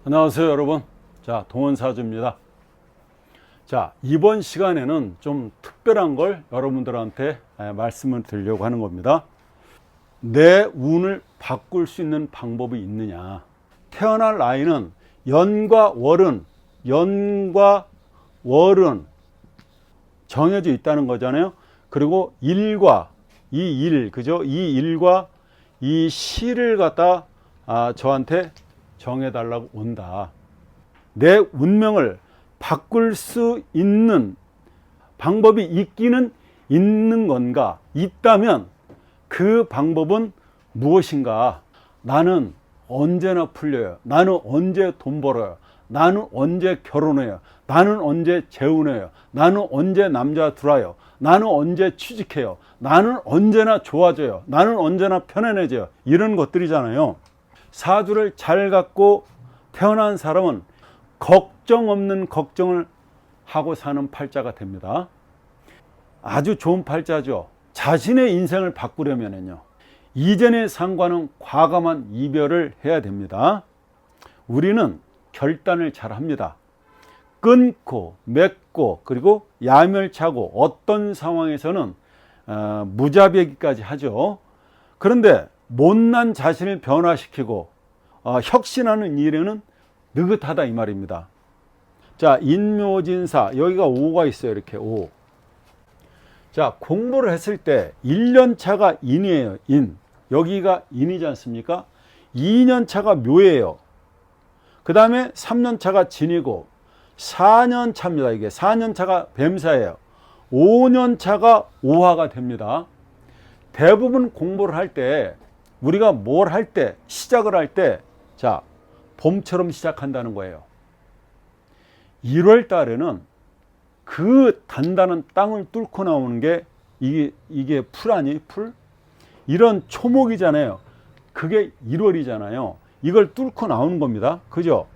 안녕하세요 여러분. 자, 동원사주입니다. 자, 이번 시간에는 좀 특별한 걸 여러분들한테 말씀을 드리려고 하는 겁니다. 내 운을 바꿀 수 있는 방법이 있느냐. 태어날 나이는 연과 월은 정해져 있다는 거잖아요. 그리고 일과 그죠? 이 일과 이 시를 갖다 저한테 정해달라고 온다. 내 운명을 바꿀 수 있는 방법이 있기는 있는 건가? 있다면 그 방법은 무엇인가? 나는 언제나 풀려요. 나는 언제 돈 벌어요. 나는 언제 결혼해요. 나는 언제 재혼해요. 나는 언제 남자 들어와요. 나는 언제 취직해요. 나는 언제나 좋아져요. 나는 언제나 편안해져요. 이런 것들이잖아요. 사주를 잘 갖고 태어난 사람은 걱정 없는 걱정을 하고 사는 팔자가 됩니다. 아주 좋은 팔자죠. 자신의 인생을 바꾸려면요, 이전의 상과는 과감한 이별을 해야 됩니다. 우리는 결단을 잘 합니다. 끊고 맺고 그리고 야멸차고 어떤 상황에서는 무자비하기까지 하죠. 그런데 못난 자신을 변화시키고 혁신하는 일에는 느긋하다 이 말입니다. 자, 인묘진사 여기가 5가 있어요. 이렇게 5. 자, 공부를 했을 때 1년차가 인이에요. 인. 여기가 인이지 않습니까? 2년차가 묘예요. 그 다음에 3년차가 진이고 4년차입니다. 이게 4년차가 뱀사예요. 5년차가 오화가 됩니다. 대부분 공부를 할 때 우리가 뭘 할 때, 시작을 할 때, 자, 봄처럼 시작한다는 거예요. 1월 달에는 그 단단한 땅을 뚫고 나오는 게 이게 풀 아니에요? 풀? 이런 초목이잖아요. 그게 1월이잖아요. 이걸 뚫고 나오는 겁니다. 그죠?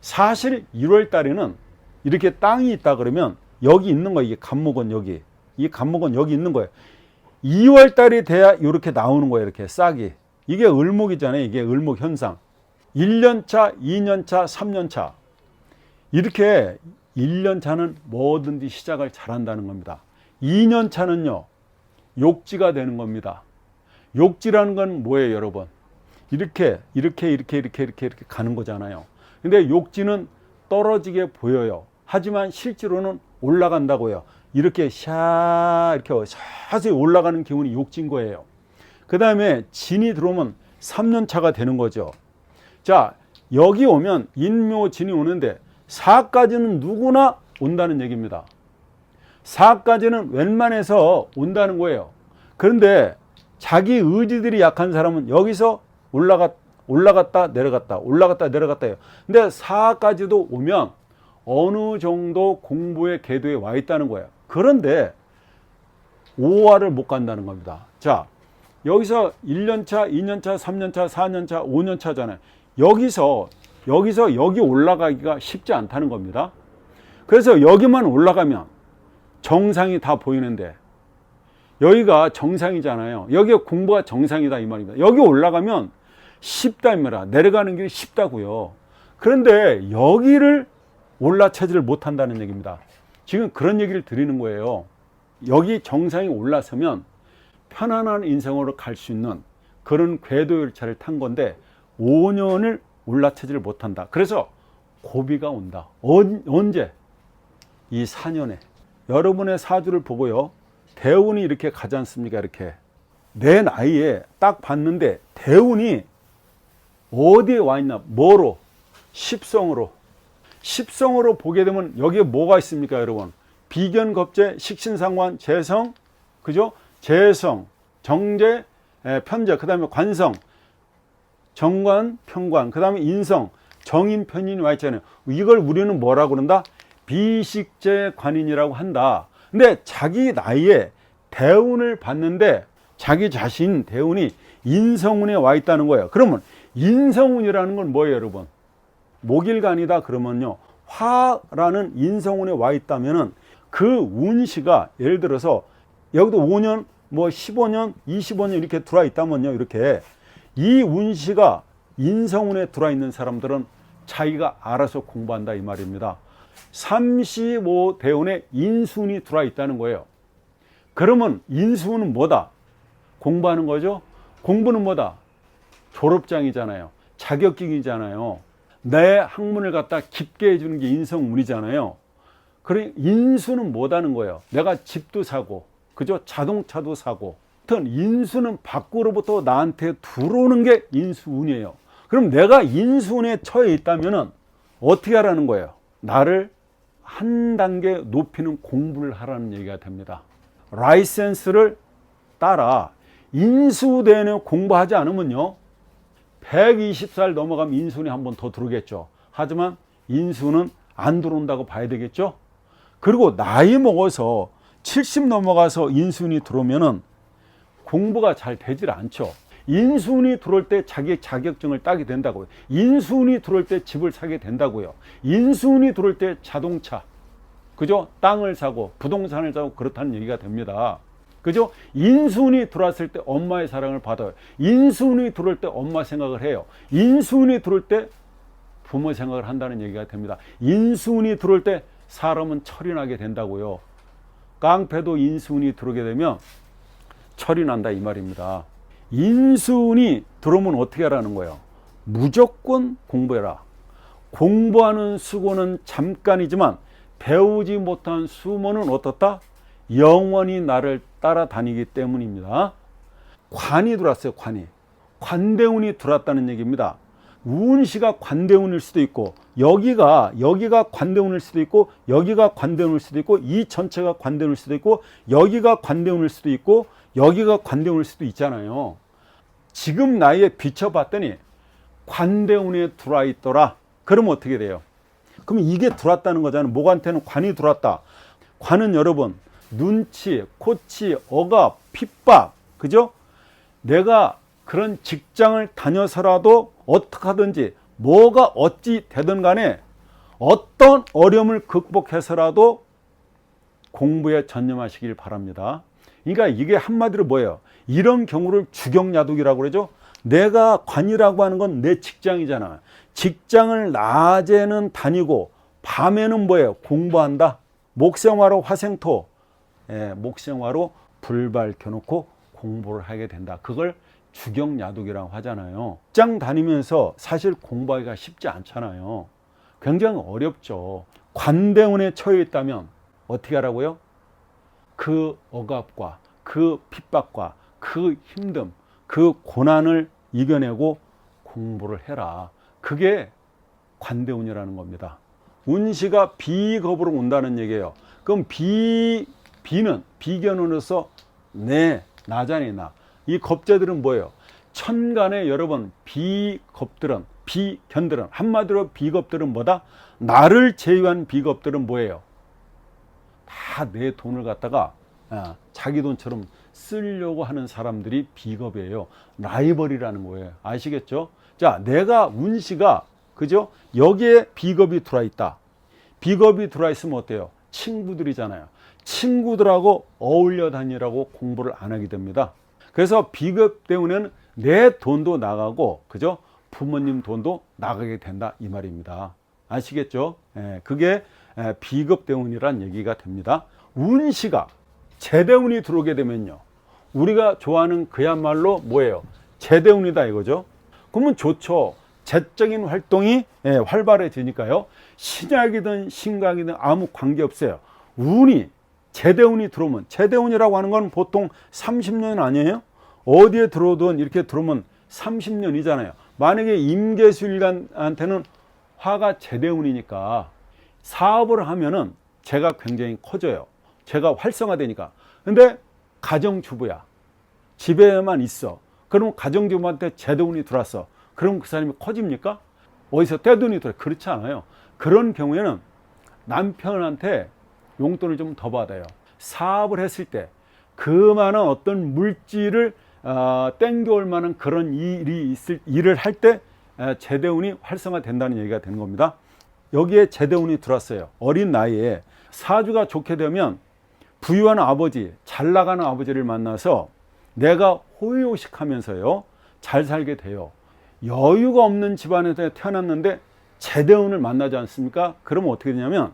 사실 1월 달에는 이렇게 땅이 있다 그러면 여기 있는 거예요. 이게 간목은 여기. 이 간목은 여기 있는 거예요. 2월 달이 돼야 이렇게 나오는 거예요. 이렇게 싹이. 이게 을목이잖아요. 이게 을목 현상. 1년차, 2년차, 3년차. 이렇게 1년차는 뭐든지 시작을 잘한다는 겁니다. 2년차는요, 욕지가 되는 겁니다. 욕지라는 건 뭐예요, 여러분? 이렇게 가는 거잖아요. 근데 욕지는 떨어지게 보여요. 하지만 실제로는 올라간다고요. 이렇게 서서히 올라가는 기운이 욕진 거예요. 그 다음에 진이 들어오면 3년차가 되는 거죠. 자, 여기 오면 인묘진이 오는데 4까지는 누구나 온다는 얘기입니다. 4까지는 웬만해서 온다는 거예요. 그런데 자기 의지들이 약한 사람은 여기서 올라갔다 내려갔다 해요. 근데 4까지도 오면 어느 정도 공부의 궤도에 와 있다는 거예요. 그런데 5화를 못 간다는 겁니다. 자, 여기서 1년차, 2년차, 3년차, 4년차, 5년차잖아요. 여기서 여기 올라가기가 쉽지 않다는 겁니다. 그래서 여기만 올라가면 정상이 다 보이는데 여기가 정상이잖아요. 여기가 공부가 정상이다 이 말입니다. 여기 올라가면 쉽다 이 말이야. 내려가는 길이 쉽다고요. 그런데 여기를 올라차지를 못한다는 얘기입니다. 지금 그런 얘기를 드리는 거예요. 여기 정상에 올라서면 편안한 인생으로 갈 수 있는 그런 궤도 열차를 탄 건데 5년을 올라차지를 못한다. 그래서 고비가 온다. 언제? 이 4년에. 여러분의 사주를 보고요, 대운이 이렇게 가지 않습니까? 이렇게 내 나이에 딱 봤는데 대운이 어디에 와 있나? 뭐로? 십성으로 보게 되면 여기에 뭐가 있습니까, 여러분? 비견, 겁재, 식신상관, 재성, 그죠? 재성, 정재, 편재, 그 다음에 관성, 정관, 편관, 그 다음에 인성, 정인, 편인이 와 있잖아요. 이걸 우리는 뭐라고 그런다? 비식재 관인이라고 한다. 근데 자기 나이에 대운을 봤는데 자기 자신 대운이 인성운에 와 있다는 거예요. 그러면 인성운이라는 건 뭐예요, 여러분? 목일간이다 그러면요, 화라는 인성운에 와 있다면은 그 운시가 예를 들어서 여기도 5년, 뭐 15년, 25년 이렇게 들어와 있다면요, 이렇게 이 운시가 인성운에 들어와 있는 사람들은 자기가 알아서 공부한다 이 말입니다. 35대운에 인수운이 들어와 있다는 거예요. 그러면 인수운은 뭐다? 공부하는 거죠. 공부는 뭐다? 졸업장이잖아요. 자격증이잖아요. 내 학문을 갖다 깊게 해주는 게 인성운이잖아요. 그래, 인수는 뭐다는 거예요. 내가 집도 사고, 그죠? 자동차도 사고. 하여튼 인수는 밖으로부터 나한테 들어오는 게 인수운이에요. 그럼 내가 인수운에 처해 있다면은 어떻게 하라는 거예요? 나를 한 단계 높이는 공부를 하라는 얘기가 됩니다. 라이센스를 따라 인수대는 공부하지 않으면요, 120살 넘어가면 인수운이 한 번 더 들어오겠죠. 하지만 인수는 안 들어온다고 봐야 되겠죠. 그리고 나이 먹어서 70 넘어가서 인수운이 들어오면은 공부가 잘 되질 않죠. 인수운이 들어올 때 자기 자격증을 따게 된다고요. 인수운이 들어올 때 집을 사게 된다고요. 인수운이 들어올 때 자동차, 그죠? 땅을 사고 부동산을 사고 그렇다는 얘기가 됩니다. 그죠? 인수운이 들어왔을 때 엄마의 사랑을 받아요. 인수운이 들어올 때 엄마 생각을 해요. 인수운이 들어올 때 부모 생각을 한다는 얘기가 됩니다. 인수운이 들어올 때 사람은 철이 나게 된다고요. 깡패도 인수운이 들어오게 되면 철이 난다 이 말입니다. 인수운이 들어오면 어떻게 하라는 거예요? 무조건 공부해라. 공부하는 수고는 잠깐이지만 배우지 못한 수모는 어떻다? 영원히 나를 따라다니기 때문입니다. 관이 들어왔어요. 관대운이 들어왔다는 얘기입니다. 운시가 관대운일 수도 있고, 여기가 관대운일 수도 있고, 여기가 관대운일 수도 있고, 이 전체가 관대운일 수도 있고, 여기가 관대운일 수도 있고, 여기가 관대운일 수도 있잖아요. 지금 나이에 비춰봤더니 관대운에 들어와 있더라. 그러면 어떻게 돼요? 그럼 이게 들어왔다는 거잖아요. 목한테는 관이 들어왔다. 관은 여러분, 눈치, 코치, 억압, 핍박, 그죠? 내가 그런 직장을 다녀서라도 어떻게 하든지 뭐가 어찌 되든 간에 어떤 어려움을 극복해서라도 공부에 전념하시길 바랍니다. 그러니까 이게 한마디로 뭐예요? 이런 경우를 주경야독이라고 그러죠. 내가 관이라고 하는 건 내 직장이잖아. 직장을 낮에는 다니고 밤에는 뭐예요? 공부한다. 목생화로 화생토, 목생화로 불 밝혀놓고 공부를 하게 된다. 그걸 주경야독이라고 하잖아요. 직장 다니면서 사실 공부하기가 쉽지 않잖아요. 굉장히 어렵죠. 관대운에 처해 있다면 어떻게 하라고요? 그 억압과 그 핍박과 그 힘듦, 그 고난을 이겨내고 공부를 해라. 그게 관대운이라는 겁니다. 운시가 비겁으로 온다는 얘기예요. 그럼 비는 비견운으로서 나잖아요. 나. 이 겁재들은 뭐예요? 천간에 여러분 비견들은 한마디로 비겁들은 뭐다? 나를 제외한 비겁들은 뭐예요? 다 내 돈을 갖다가 자기 돈처럼 쓰려고 하는 사람들이 비겁이에요. 라이벌이라는 거예요. 아시겠죠? 자, 내가 운시가 그죠? 여기에 비겁이 들어와 있다. 비겁이 들어와 있으면 어때요? 친구들이잖아요. 친구들하고 어울려 다니라고 공부를 안 하게 됩니다. 그래서 비겁 때문에는 내 돈도 나가고, 그죠? 부모님 돈도 나가게 된다 이 말입니다. 아시겠죠? 그게 비겁 때문이란 얘기가 됩니다. 운시가 제대운이 들어오게 되면요, 우리가 좋아하는 그야말로 뭐예요? 제대운이다 이거죠. 그러면 좋죠. 재적인 활동이 활발해지니까요. 신약이든 신강이든 아무 관계없어요. 운이 제대운이 들어오면, 제대운이라고 하는 건 보통 30년 아니에요? 어디에 들어오든 이렇게 들어오면 30년이잖아요. 만약에 임계수일간한테는 화가 제대운이니까 사업을 하면은 제가 굉장히 커져요. 제가 활성화되니까. 근데 가정주부야. 집에만 있어. 그럼 가정주부한테 제대운이 들어왔어. 그럼 그 사람이 커집니까? 어디서 떼돈이 들어요? 그렇지 않아요. 그런 경우에는 남편한테 용돈을 좀 더 받아요. 사업을 했을 때 그만한 어떤 물질을 땡겨올 만한 그런 일을 할 때 제대운이 활성화된다는 얘기가 되는 겁니다. 여기에 제대운이 들어왔어요. 어린 나이에 사주가 좋게 되면 부유한 아버지, 잘 나가는 아버지를 만나서 내가 호의호식하면서요 잘 살게 돼요. 여유가 없는 집안에서 태어났는데 제대운을 만나지 않습니까? 그러면 어떻게 되냐면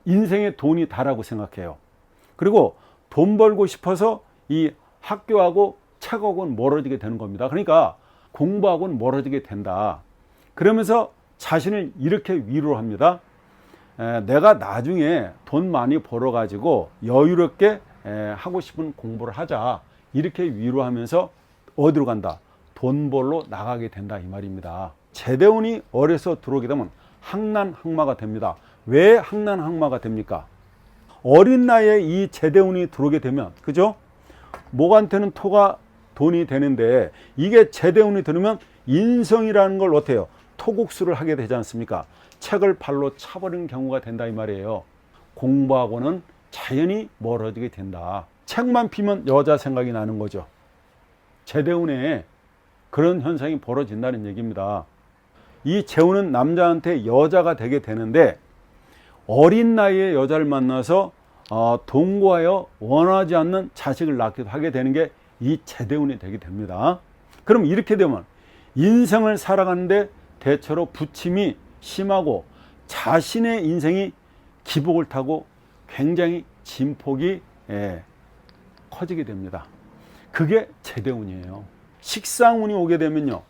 인생에 돈이 다라고 생각해요. 그리고 돈 벌고 싶어서 이 학교하고 책하고는 멀어지게 되는 겁니다. 그러니까 공부하고는 멀어지게 된다. 그러면서 자신을 이렇게 위로를 합니다. 내가 나중에 돈 많이 벌어가지고 여유롭게 하고 싶은 공부를 하자. 이렇게 위로하면서 어디로 간다? 돈 벌러 나가게 된다 이 말입니다. 제대운이 어려서 들어오게 되면 항난항마가 됩니다. 왜 항난항마가 됩니까? 어린 나이에 이 제대운이 들어오게 되면, 그죠? 목한테는 토가 돈이 되는데 이게 제대운이 들으면 인성이라는 걸 어때요? 토국수를 하게 되지 않습니까? 책을 발로 차버리는 경우가 된다 이 말이에요. 공부하고는 자연히 멀어지게 된다. 책만 피면 여자 생각이 나는 거죠. 제대운에 그런 현상이 벌어진다는 얘기입니다. 이 재운은 남자한테 여자가 되게 되는데 어린 나이에 여자를 만나서 동거하여 원하지 않는 자식을 낳기도 하게 되는 게 이 제대운이 되게 됩니다. 그럼 이렇게 되면 인생을 살아가는데 대체로 부침이 심하고 자신의 인생이 기복을 타고 굉장히 진폭이 커지게 됩니다. 그게 제대운이에요. 식상운이 오게 되면요,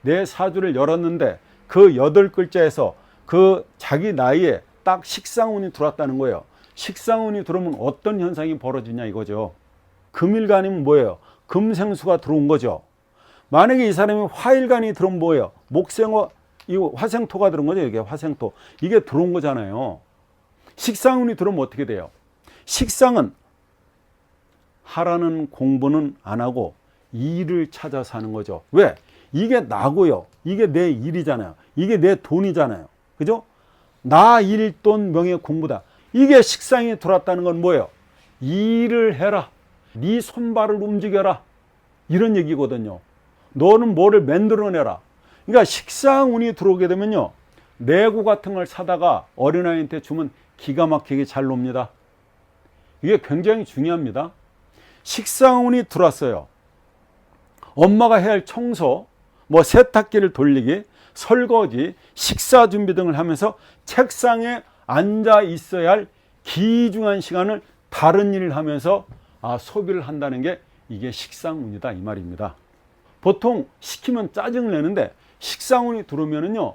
내 사주를 열었는데 그 8글자에서 그 자기 나이에 딱 식상운이 들어왔다는 거예요. 식상운이 들어오면 어떤 현상이 벌어지냐 이거죠. 금일간이면 뭐예요? 금생수가 들어온 거죠. 만약에 이 사람이 화일간이 들어오면 뭐예요? 목생화, 이 화생토가 들어온 거죠. 이게 화생토. 이게 들어온 거잖아요. 식상운이 들어오면 어떻게 돼요? 식상은 하라는 공부는 안 하고 일을 찾아서 하는 거죠. 왜? 이게 나고요. 이게 내 일이잖아요. 이게 내 돈이잖아요. 그죠? 나 일, 돈, 명예, 공부다. 이게 식상이 들어왔다는 건 뭐예요? 일을 해라. 네 손발을 움직여라. 이런 얘기거든요. 너는 뭐를 만들어내라. 그러니까 식상운이 들어오게 되면요, 내구 같은 걸 사다가 어린아이한테 주면 기가 막히게 잘 놉니다. 이게 굉장히 중요합니다. 식상운이 들어왔어요. 엄마가 해야 할 청소, 뭐 세탁기를 돌리기, 설거지, 식사 준비 등을 하면서 책상에 앉아 있어야 할 귀중한 시간을 다른 일을 하면서 소비를 한다는 게 이게 식상운이다 이 말입니다. 보통 시키면 짜증을 내는데 식상운이 들어오면은요,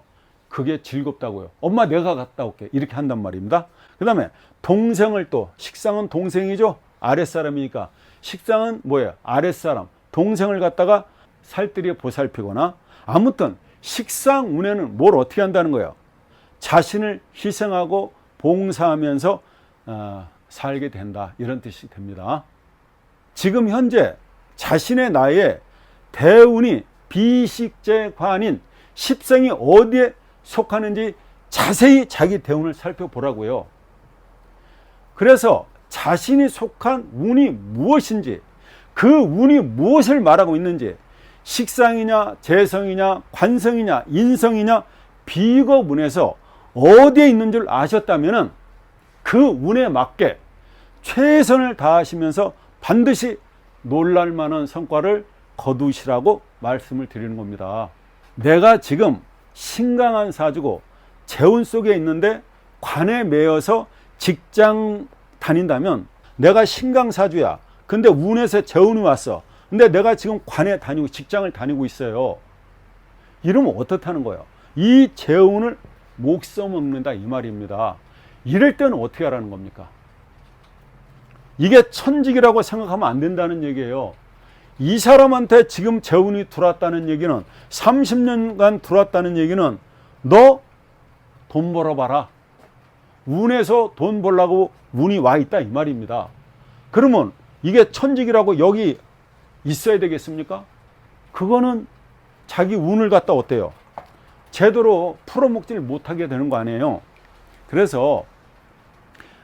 그게 즐겁다고요. 엄마 내가 갔다 올게 이렇게 한단 말입니다. 그 다음에 동생을 또, 식상은 동생이죠. 아랫사람이니까. 식상은 뭐예요? 아랫사람. 동생을 갖다가 살뜰히 보살피거나, 아무튼 식상운에는 뭘 어떻게 한다는 거예요? 자신을 희생하고 봉사하면서 살게 된다 이런 뜻이 됩니다. 지금 현재 자신의 나이에 대운이 비식재관인 십생이 어디에 속하는지 자세히 자기 대운을 살펴보라고요. 그래서 자신이 속한 운이 무엇인지, 그 운이 무엇을 말하고 있는지, 식상이냐 재성이냐 관성이냐 인성이냐 비겁운에서 어디에 있는 줄 아셨다면 그 운에 맞게 최선을 다하시면서 반드시 놀랄만한 성과를 거두시라고 말씀을 드리는 겁니다. 내가 지금 신강한 사주고 재운 속에 있는데 관에 매여서 직장 다닌다면, 내가 신강사주야. 근데 운에서 재운이 왔어. 근데 내가 지금 관에 다니고 직장을 다니고 있어요. 이러면 어떻다는 거예요? 이 재운을 못 써먹는다 이 말입니다. 이럴 때는 어떻게 하라는 겁니까? 이게 천직이라고 생각하면 안 된다는 얘기예요. 이 사람한테 지금 재운이 들어왔다는 얘기는, 30년간 들어왔다는 얘기는 너 돈 벌어봐라. 운에서 돈 벌라고 운이 와 있다 이 말입니다. 그러면 이게 천직이라고 여기 있어야 되겠습니까? 그거는 자기 운을 갖다 어때요? 제대로 풀어먹지를 못하게 되는 거 아니에요. 그래서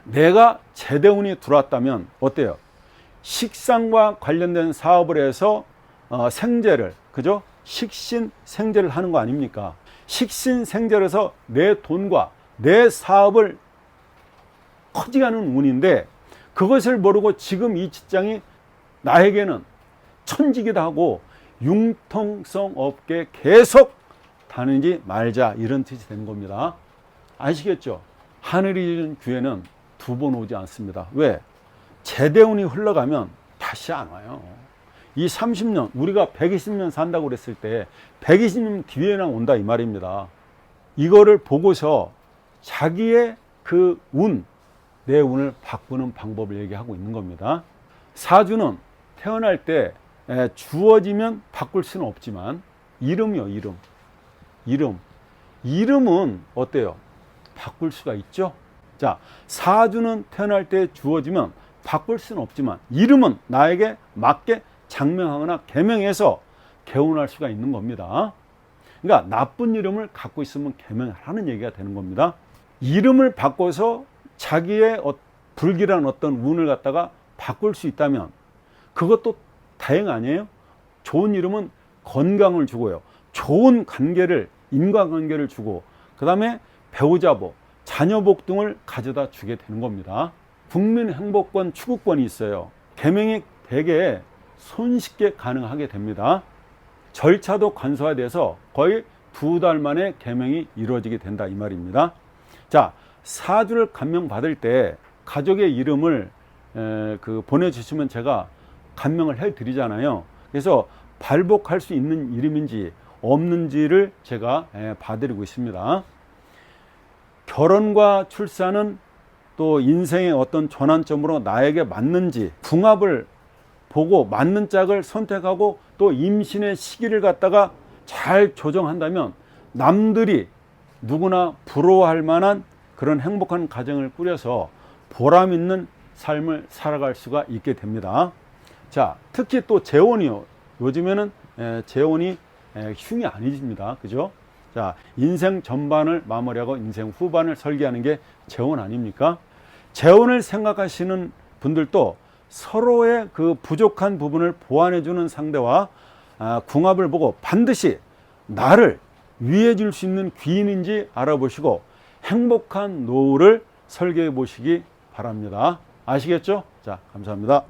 내가 제대운이 들어왔다면 어때요? 식상과 관련된 사업을 해서 생재를, 그죠? 식신생재를 하는 거 아닙니까? 식신생재를 해서 내 돈과 내 사업을 커지게 하는 운인데, 그것을 모르고 지금 이 직장이 나에게는 천직이다 하고 융통성 없게 계속 다니지 말자, 이런 뜻이 되는 겁니다. 아시겠죠? 하늘이 주는 기회는 두 번 오지 않습니다. 왜? 제대운이 흘러가면 다시 안 와요. 이 30년, 우리가 120년 산다고 그랬을 때 120년 기회나 온다 이 말입니다. 이거를 보고서 자기의 그 운, 내 운을 바꾸는 방법을 얘기하고 있는 겁니다. 사주는 태어날 때 주어지면 바꿀 수는 없지만 이름이요, 이름은 어때요? 바꿀 수가 있죠. 자, 사주는 태어날 때 주어지면 바꿀 수는 없지만 이름은 나에게 맞게 장명하거나 개명해서 개운할 수가 있는 겁니다. 그러니까 나쁜 이름을 갖고 있으면 개명하라는 얘기가 되는 겁니다. 이름을 바꿔서 자기의 불길한 어떤 운을 갖다가 바꿀 수 있다면 그것도 다행 아니에요? 좋은 이름은 건강을 주고요. 좋은 관계를, 인간관계를 주고 그 다음에 배우자복, 자녀복 등을 가져다 주게 되는 겁니다. 국민행복권 추구권이 있어요. 개명이 되게 손쉽게 가능하게 됩니다. 절차도 간소화돼서 거의 2달 만에 개명이 이루어지게 된다 이 말입니다. 자, 사주를 감명 받을 때 가족의 이름을 보내주시면 제가 감명을 해드리잖아요. 그래서 발복할 수 있는 이름인지 없는지를 제가 봐드리고 있습니다. 결혼과 출산은 또 인생의 어떤 전환점으로 나에게 맞는지 궁합을 보고 맞는 짝을 선택하고 또 임신의 시기를 갖다가 잘 조정한다면 남들이 누구나 부러워할 만한 그런 행복한 가정을 꾸려서 보람 있는 삶을 살아갈 수가 있게 됩니다. 자, 특히 또 재혼이요. 요즘에는 재혼이 흉이 아니십니다. 그죠? 자, 인생 전반을 마무리하고 인생 후반을 설계하는 게 재혼 아닙니까? 재혼을 생각하시는 분들도 서로의 그 부족한 부분을 보완해주는 상대와 궁합을 보고 반드시 나를 위해 줄 수 있는 귀인인지 알아보시고 행복한 노후를 설계해 보시기 바랍니다. 아시겠죠? 자, 감사합니다.